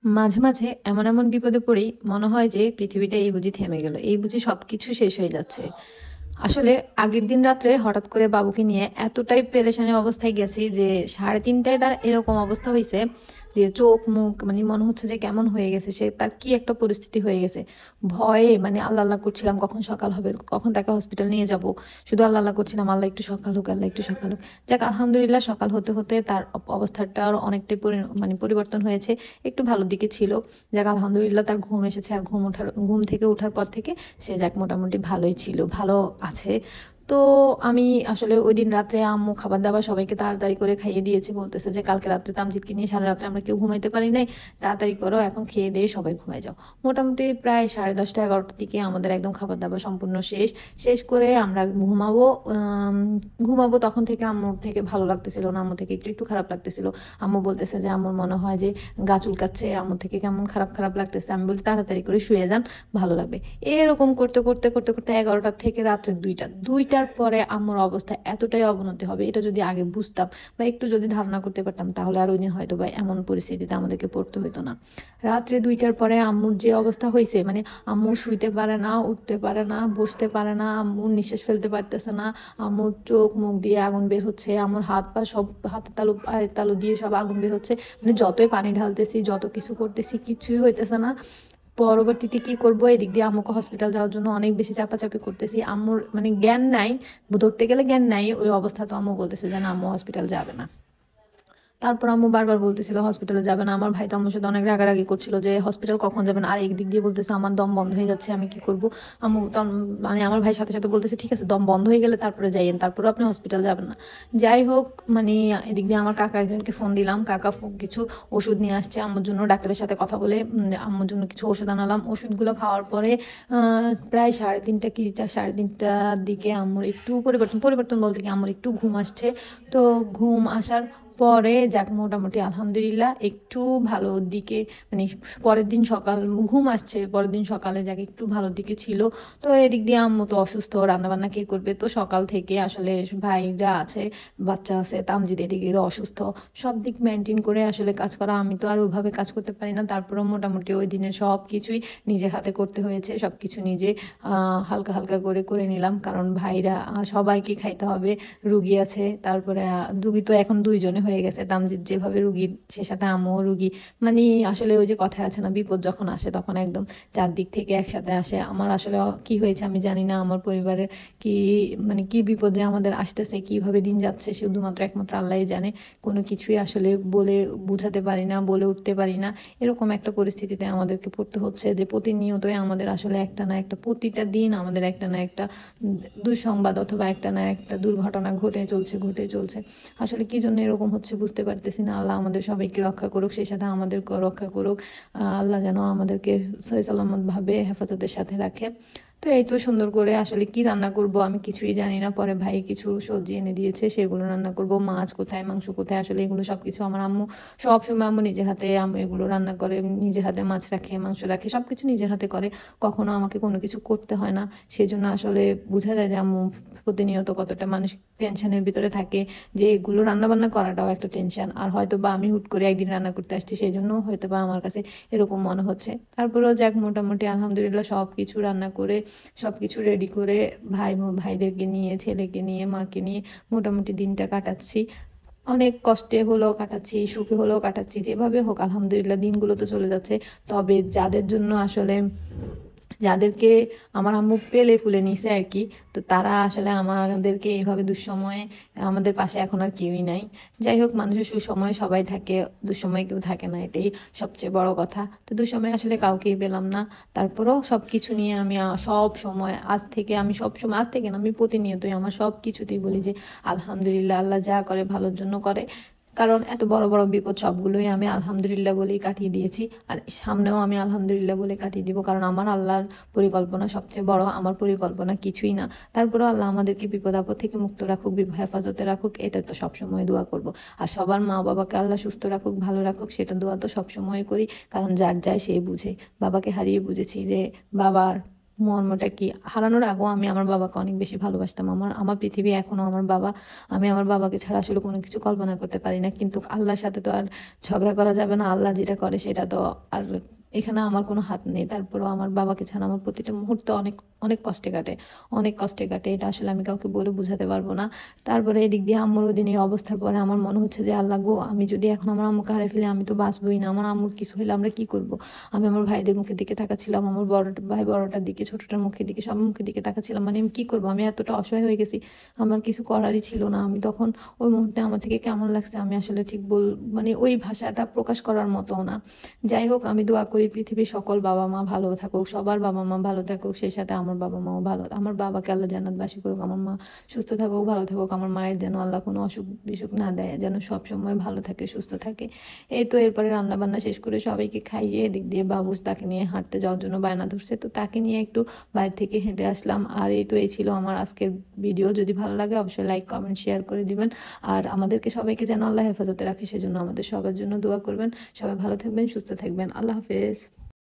মাঝে, মাঝে এমন, এমন বিপদে পড়ি মনে হয় যে পৃথিবীটা এই বুঝি থেমে গেল। এই বুঝি সবকিছু শেষ হয়ে যাচ্ছে। আসলে আগের দিন রাত্রে হঠাৎ করে বাবুকে নিয়ে এতটাই পেরেশানি অবস্থায় গেছি যে 3:30টায় তার এরকম অবস্থা হইছে যে চোখ মুখ মানে মনে হচ্ছে যে কেমন হয়ে গেছে, সে তার কি একটা পরিস্থিতি হয়ে গেছে। ভয়ে মানে আল্লাহ আল্লাহ করছিলাম কখন সকাল হবে, কখন তাকে হসপিটাল নিয়ে যাব। শুধু আল্লাহ আল্লাহ করছিলাম আল্লাহ একটু সকাল হোক, আল্লাহ একটু সকাল হোক। যাক আলহামদুলিল্লাহ সকাল হতে হতে তার অবস্থাটা আরো অনেকটাই মানে পরিবর্তন হয়েছে, একটু ভালো দিকে ছিল। যাক আলহামদুলিল্লাহ তার ঘুম এসেছে, আর ঘুম থেকে ওঠার পর থেকে সে যাক মোটামুটি ভালোই ছিল, ভালো আছে। তো আমি আসলে ওই দিন রাত্রে আম্মু খাবার দাবার সবাইকে তাড়াতাড়ি করে খাইয়ে দিয়েছে, বলতেছে যে কালকে রাত্রে তামজিৎকে নিয়ে সারা রাত্রে আমরা কেউ ঘুমাইতে পারি নাই, তাড়াতাড়ি করো এখন খেয়ে দিয়ে সবাই ঘুমাই যাও। মোটামুটি প্রায় 10:30 11টার দিকে আমাদের একদম খাবার দাবার সম্পূর্ণ শেষ। শেষ করে আমরা ঘুমাবো। ঘুমাবো তখন থেকে আম্মুর থেকে ভালো লাগতেছিল না, আম্মু থেকে একটু একটু খারাপ লাগতেছিল। আম্মু বলতেছে যে আম্মুর মনে হয় যে গা চুলকাচ্ছে, আম্মু থেকে কেমন খারাপ খারাপ লাগতেছে। আমি বলি তাড়াতাড়ি করে শুয়ে যান, ভালো লাগবে। এরকম করতে করতে করতে করতে 11টা থেকে রাত্রে 2টার পরে আম্মুর অবস্থা এতটাই অবনতি হবে এটা যদি আগে বুঝতাম বা একটু যদি ধারণা করতে পারতাম, তাহলে আর ওই দিন হয়তো বা এমন পরিস্থিতিতে আমাদেরকে পড়তে হতো না। রাত্রে 2টার পরে আম্মুর যে অবস্থা হয়েছে, মানে আম্মু শুইতে পারে না, উঠতে পারে না, বসতে পারে না, আম্মুর নিঃশ্বাস ফেলতে পারতেছে না। আম্মুর চোখ মুখ দিয়ে আগুন বের হচ্ছে, আমার হাত পা সব, হাতের তালু পায়ের তালু দিয়ে সব আগুন বের হচ্ছে। মানে যতই পানি ঢালতেছি যত কিছু করতেছি কিছুই হইতেছে না। পরবর্তীতে কি করবো, এদিক দিয়ে আম্মুকে হসপিটাল যাওয়ার জন্য অনেক বেশি চাপাচাপি করতেছি। আম্মুর মানে জ্ঞান নাই, ধরতে গেলে জ্ঞান নাই, ওই অবস্থা তো আম্মু বলতেছে যে না আম্মু হসপিটাল যাবে না। তারপর আম্মু বারবার বলতেছিল হসপিটালে যাবে না। আমার ভাই তো আম্মুর সাথে অনেক রাগারাগি করছিল যে হসপিটাল কখন যাবেন, আর একদিক দিয়ে বলতেছে আমার দম বন্ধ হয়ে যাচ্ছে, আমি কি করব। আম্মু মানে আমার ভাই সাথে সাথে বলতেছে ঠিক আছে দম বন্ধ হয়ে গেলে তারপরে যাইয়েন, তারপরে আপনি হসপিটাল যাবেন না। যাই হোক, মানে এদিক দিয়ে আমার কাকা একজনকে ফোন দিলাম, কাকা কিছু ওষুধ নিয়ে আসছে আম্মুর জন্য, ডাক্তারের সাথে কথা বলে আম্মুর জন্য কিছু ওষুধ আনালাম। ওষুধগুলো খাওয়ার পরে প্রায় 3:30 কি 3:30টার দিকে আম্মুর একটু পরিবর্তন পরিবর্তন বলতে কি আম্মুর একটু ঘুম আসছে। তো ঘুম আসার পরে যাক মোটামুটি আলহামদুলিল্লাহ একটু ভালো দিকে, মানে পরের দিন সকাল ঘুম আসছে, পরের দিন সকালে যাক একটু ভালো দিকে ছিল। তো এদিক দিয়ে আম্মু তো অসুস্থ, রান্নাবান্না কে করবে, তো সকাল থেকে আসলে ভাইরা আছে, বাচ্চা আছে, তামজিদ এদিকে তো অসুস্থ, সব দিক মেনটেন করে আসলে কাজ করা, আমি তো আর ওইভাবে কাজ করতে পারি না। তারপরেও মোটামুটি ওই দিনের সব কিছুই নিজের হাতে করতে হয়েছে, সব কিছু নিজে হালকা হালকা করে করে নিলাম, কারণ ভাইরা সবাইকে খাইতে হবে, রুগী আছে। তারপরে রুগী তো এখন দুইজনে হয়ে গেছে, তামজিৎ যেভাবে রুগী সে সাথে আমিও রুগী। মানে আসলে ওই যে কথায় আছে না, বিপদ যখন আসে তখন একদম চারদিক থেকে একসাথে আসে। আমার আসলে কি হয়েছে আমি জানি না, আমার পরিবারের কি মানে কি বিপদ যে আমাদের আসতেছে, কিভাবে দিন যাচ্ছে শুধুমাত্র একমাত্র আল্লাহই জানে। কোনো কিছুই আসলে বলে বুঝাতে পারি না, বলে উঠতে পারি না। এরকম একটা পরিস্থিতিতে আমাদেরকে পড়তে হচ্ছে যে প্রতিনিয়তই আমাদের আসলে একটা না একটা, প্রতিটা দিন আমাদের একটা না একটা দুঃসংবাদ অথবা একটা না একটা দুর্ঘটনা ঘটে চলছে। আসলে কি জন্য এরকম হচ্ছে বুঝতে পারতেছি না। আল্লাহ আমাদের সবাইকে রক্ষা করুক, সেই সাথে আমাদেরকে রক্ষা করুক। আল্লাহ যেন আমাদেরকে সহি সালামত ভাবে হেফাজতের সাথে রাখে। তো এই তো সুন্দর করে আসলে কি রান্না করব আমি কিছুই জানি না। পরে ভাই কিছু সবজি এনে দিয়েছে, সেগুলো রান্না করব। মাছ কোথায়, মাংস কোথায়, আসলে এগুলো সবকিছু আমার আম্মু সব সময়, আম্মু নিজের হাতে আম্মু এগুলো রান্না করে, নিজের হাতে মাছ রাখে, মাংস রাখে, সবকিছু নিজের হাতে করে, কখনো আমাকে কোনো কিছু করতে হয় না। সেই জন্য আসলে বোঝা যায় যে আম্মু প্রতিনিয়ত কতটা মানসিক টেনশনের ভিতরে থাকে, যে এগুলো রান্না বান্না করাটাও একটা টেনশন। আর হয়তো বা আমি হুট করে একদিন রান্না করতে আসছি, সেই জন্য হয়তো বা আমার কাছে এরকম মনে হচ্ছে। তারপরেও যাক মোটামুটি আলহামদুলিল্লাহ সব কিছু রান্না করে, সব কিছু রেডি করে ভাইদেরকে নিয়ে, ছেলেকে নিয়ে, মাকে নিয়ে মোটামুটি দিনটা কাটাচ্ছি। অনেক কষ্টে হলেও কাটাচ্ছি, সুখে হলেও কাটাচ্ছি, যেভাবে হোক আলহামদুলিল্লাহ দিনগুলো তো চলে যাচ্ছে। তবে যাদের জন্য আসলে, যাদেরকে আমার আম্মু পেলে ফুলে নিছে আর কি, তো তারা আসলে আমাদেরকে এইভাবে দুঃসময়ে, আমাদের পাশে এখন আর কেউই নাই। যাই হোক, মানুষের সুসময় সবাই থাকে, দুঃসময় কেউ থাকে না, এটাই সবচেয়ে বড় কথা। তো দুঃসময় আসলে কাউকেই পেলাম না। তারপরেও সব কিছু নিয়ে আমি সব সময়, আজ থেকে আমি সব সময়, আজ থেকে না আমি প্রতিনিয়তই আমার সব কিছুতেই বলি যে আলহামদুলিল্লাহ, আল্লাহ যা করে ভালোর জন্য করে। কারণ এত বড় বড় বিপদ সবগুলোই আমি আলহামদুলিল্লাহ বলেই কাটিয়ে দিয়েছি, আর সামনেও আমি আলহামদুলিল্লাহ বলে কাটিয়ে দিব, কারণ আমার আল্লাহর পরিকল্পনা সবচেয়ে বড়, আমার পরিকল্পনা কিছুই না। তারপরেও আল্লাহ আমাদেরকে বিপদ আপদ থেকে মুক্ত রাখুক, হেফাজতে রাখুক, এটা তো সবসময় দোয়া করব। আর সবার মা বাবাকে আল্লাহ সুস্থ রাখুক, ভালো রাখুক, সেটা দোয়া তো সবসময় করি, কারণ যার যায় সেই বুঝে। বাবাকে হারিয়ে বুঝেছি যে বাবার মর্মটা কি। হারানোর আগেও আমি আমার বাবাকে অনেক বেশি ভালোবাসতাম। আমার আমার পৃথিবী এখনো আমার বাবা। আমি আমার বাবাকে ছাড়া আসলে কোনো কিছু কল্পনা করতে পারি না। কিন্তু আল্লাহর সাথে তো আর ঝগড়া করা যাবে না। আল্লাহ যেটা করে সেটা তো আর এখানে আমার কোনো হাত নেই। তারপরেও আমার বাবাকে ছাড়া আমার প্রতিটা মুহূর্ত অনেক অনেক কষ্টে কাটে, অনেক কষ্টে কাটে। এটা আসলে আমি কাউকে বলে বোঝাতে পারবো না। তারপরে এদিক দিয়ে আম্মুর ওদিন এই অবস্থার পরে আমার মনে হচ্ছে যে আল্লাহ গো, আমি যদি এখন আমার আম্মুকে হারিয়ে ফেলি আমি তো বাঁচবই না। আমার আম্মুর কিছু হলে আমরা কি করব। আমি আমার ভাইদের মুখের দিকে তাকাচ্ছিলাম, আমার বড় ভাই বড়টার দিকে, ছোটটার মুখের দিকে, সব মুখের দিকে তাকাচ্ছিলাম। মানে আমি কি করবো, আমি এতটা অসহায় হয়ে গেছি। আমার কিছু করারই ছিল না। আমি তখন ওই মুহূর্তে আমার থেকে কেমন লাগছে আমি আসলে ঠিক মানে ওই ভাষাটা প্রকাশ করার মতো না। যাই হোক, আমি দোয়া করি পৃথিবীর সকল বাবা মা ভালো থাকুক, সবার বাবা মা ভালো থাকুক, সেই সাথে আমার বাবা মাও ভালো, আমার বাবাকে আল্লাহ জান্নাতবাসী করুক, আমার মা সুস্থ থাকুক, ভালো থাকুক, আমার মায়ের যেন আল্লাহ কোনো অসুখ বিসুখ না দেয়, যেন সব সময় ভালো থাকে, সুস্থ থাকে। এই তো এরপরে রান্না বান্না শেষ করে সবাইকে খাইয়ে এদিক দিয়ে বাবু তাকে নিয়ে হাঁটতে যাওয়ার জন্য বায়না ধরছে, তো তাকে নিয়ে একটু বাইরে থেকে হেঁটে আসলাম। আর এই তো এই ছিল আমার আজকের ভিডিও। যদি ভালো লাগে অবশ্যই লাইক কমেন্ট শেয়ার করে দিবেন। আর আমাদেরকে সবাইকে যেন আল্লাহ হেফাজতে রাখে সেজন্য আমাদের সবার জন্য দোয়া করবেন। সবাই ভালো থাকবেন, সুস্থ থাকবেন। আল্লাহ হাফেজ।